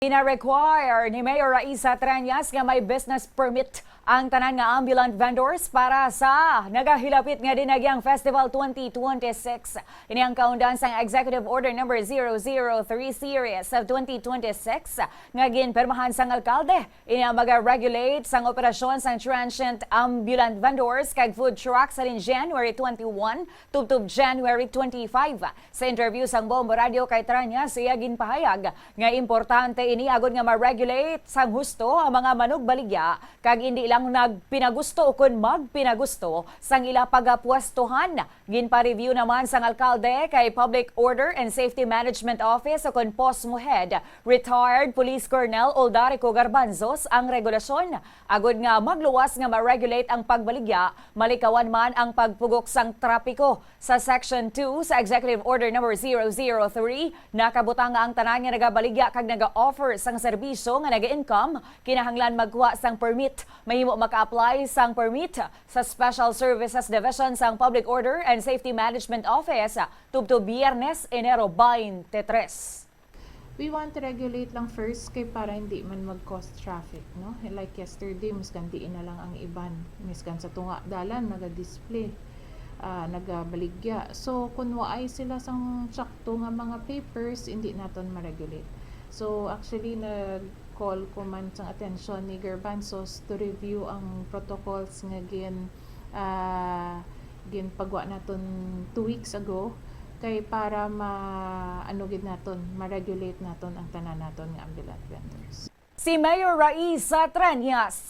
Ina-require ni MayorTreñas nga may business permit ang tanan nga ambulant vendors para sa nagahilapit nga Dinagyang Festival 2026. Ini ang kaundan sang Executive Order number 003 Series of 2026 nga ginpermahan sang alkalde. Ini ang mag-regulate sang operasyon sang transient ambulant vendors kag food trucks sa January 21 tubtub January 25. Sa interview sang Bombo Radio kay Treñas, siya ginpahayag nga importante ini agud nga ma-regulate sang husto ang mga manugbaligya kag hindi lang nagpinagusto o kun magpinagusto sang ila pagapwestohan. Ginpa-review naman sang alkalde kay Public Order and Safety Management Office o kun POSMO Head, retired Police Colonel Oldarico Garbanzos ang regulasyon. Agud nga magluwas nga ma-regulate ang pagbaligya, malikawan man ang pagpugok sang trapiko. Sa Section 2 sa Executive Order number 003, nakabutang nga ang tanan nga nagabaligya kag naga-offer sang serbisyo nga naga-income, kinahanglan magkuha sang permit. Mahimo maka-apply sang permit sa Special Services Division sang Public Order and Safety Management Office tubto Biyernes, Enero 23. We want to regulate lang first kay para hindi man mag-cause traffic, no? Like yesterday, miskan diin na lang ang iban. Miskan sa tunga dalan, naga-display, nagabaligya. So, kung waay sila sang sakto nga mga papers, hindi naton ma-regulate. So, actually, nag-call ko man sang atensyon ni Garbanzos to review ang protocols nga ginpagwa naton 2 weeks ago kay para ma-regulate naton ang tanan naton nga ambulant vendors. Si MayorTreñas